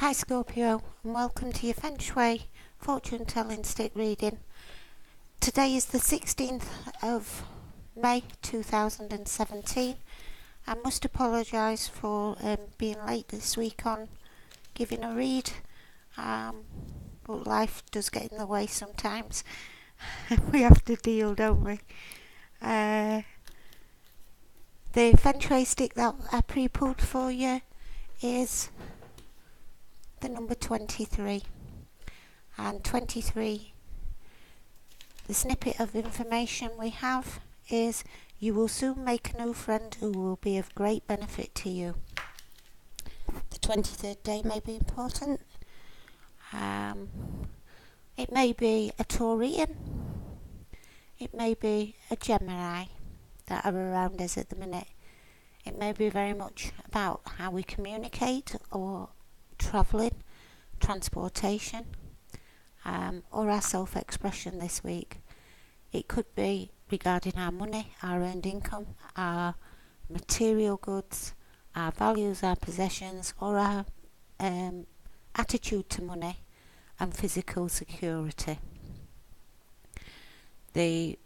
Hi Scorpio, and welcome to your Feng Shui fortune telling stick reading. Today is the 16th of May 2017. I must apologise for being late this week on giving a read, but life does get in the way sometimes. We have to deal, don't we? The Feng Shui stick that I pre-pulled for you is the number 23, and 23, the snippet of information we have is: you will soon make a new friend who will be of great benefit to you. The 23rd day may be important. It may be a Taurian, it may be a Gemini that are around us at the minute. It may be very much about how we communicate, or travelling, transportation, or our self-expression this week. It could be regarding our money, our earned income, our material goods, our values, our possessions, or our attitude to money and physical security. The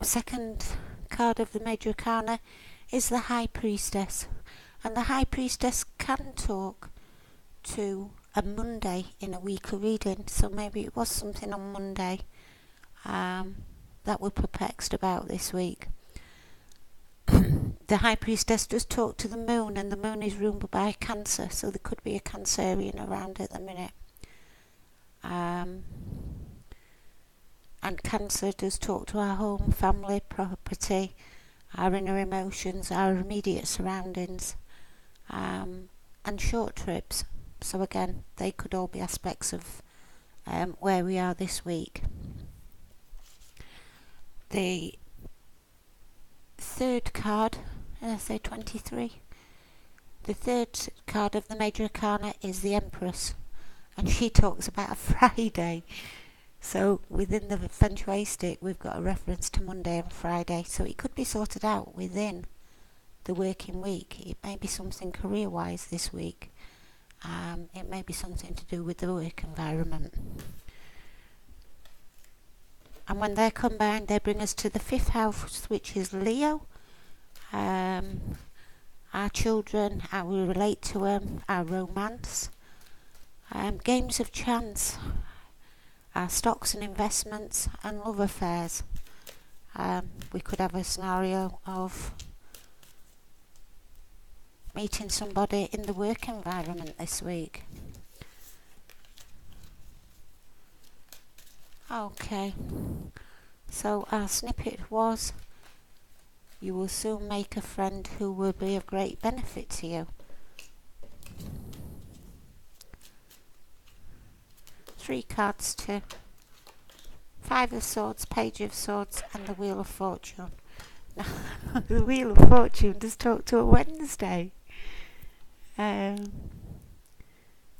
second card of the Major Arcana is the High Priestess, and the High Priestess can talk to a Monday in a weekly reading, so maybe it was something on Monday that we're perplexed about this week. The High Priestess does talk to the moon, and the moon is ruled by Cancer, so there could be a Cancerian around at the minute. And Cancer does talk to our home, family, property, our inner emotions, our immediate surroundings, and short trips. So again, they could all be aspects of where we are this week. The third card, I say 23, the third card of the Major Arcana is the Empress, and she talks about a Friday. So within the Feng Shui stick, we've got a reference to Monday and Friday, so it could be sorted out within the working week. It may be something career-wise this week. It may be something to do with the work environment. And when they're combined, they bring us to the 5th house, which is Leo. Our children, how we relate to them, our romance, games of chance, our stocks and investments, and love affairs. We could have a scenario of meeting somebody in the work environment this week. Okay, so our snippet was: you will soon make a friend who will be of great benefit to you. 3 cards to 5 of Swords, Page of Swords, and the Wheel of Fortune. The Wheel of Fortune does talk to a Wednesday. A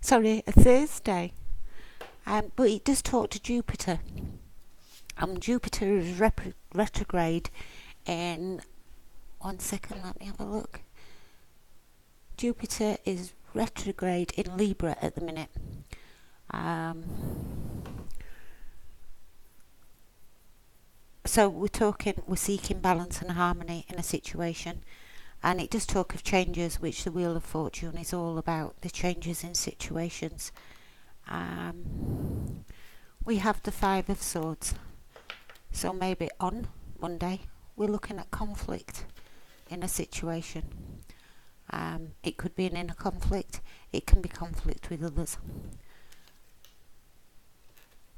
Thursday. But it does talk to Jupiter. Jupiter is retrograde in... One second, let me have a look. Jupiter is retrograde in Libra at the minute. So we're seeking balance and harmony in a situation. And it does talk of changes, which the Wheel of Fortune is all about, the changes in situations. We have the 5 of Swords. So maybe on Monday, we're looking at conflict in a situation. It could be an inner conflict. It can be conflict with others.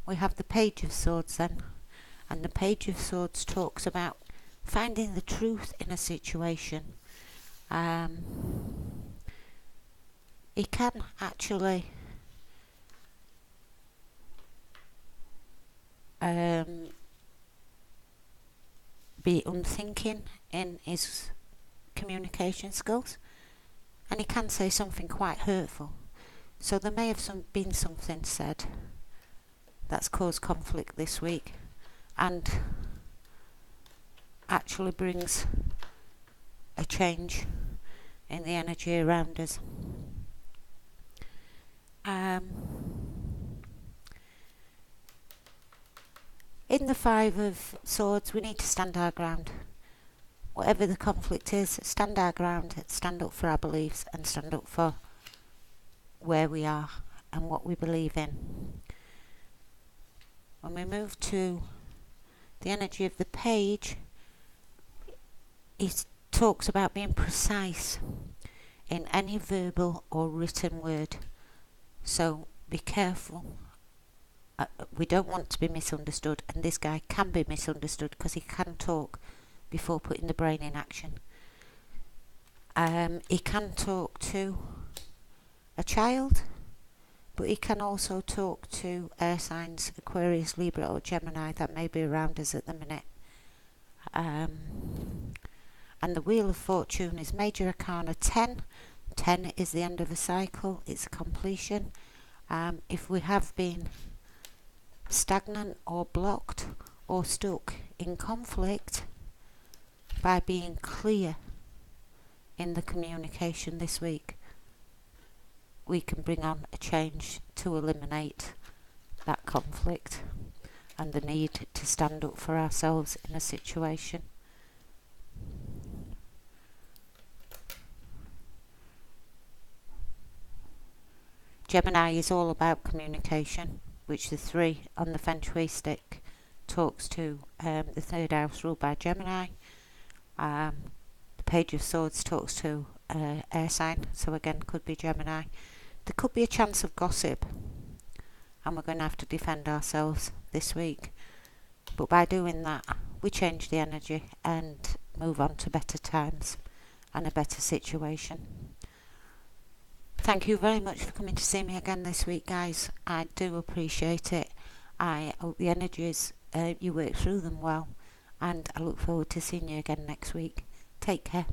We have the Page of Swords then. And the Page of Swords talks about finding the truth in a situation. It can actually be unthinking in his communication skills, and he can say something quite hurtful. So there may have been something said that's caused conflict this week, and actually brings a change in the energy around us. In the Five of Swords, we need to stand our ground. Whatever the conflict is, stand our ground, stand up for our beliefs, and stand up for where we are and what we believe in. When we move to the energy of the page, it talks about being precise in any verbal or written word. So be careful. We don't want to be misunderstood, and this guy can be misunderstood because he can talk before putting the brain in action. He can talk to a child, but he can also talk to air signs, Aquarius, Libra or Gemini that may be around us at the minute. And the Wheel of Fortune is Major Arcana 10. 10 is the end of a cycle, it's a completion. If we have been stagnant or blocked or stuck in conflict, by being clear in the communication this week, we can bring on a change to eliminate that conflict and the need to stand up for ourselves in a situation. Gemini is all about communication, which the 3 on the Feng Shui stick talks to the 3rd house ruled by Gemini. The Page of Swords talks to air sign, so again could be Gemini. There could be a chance of gossip, and we're going to have to defend ourselves this week. But by doing that, we change the energy and move on to better times and a better situation. Thank you very much for coming to see me again this week, guys. I do appreciate it. I hope the energies, you work through them well, and I look forward to seeing you again next week. Take care.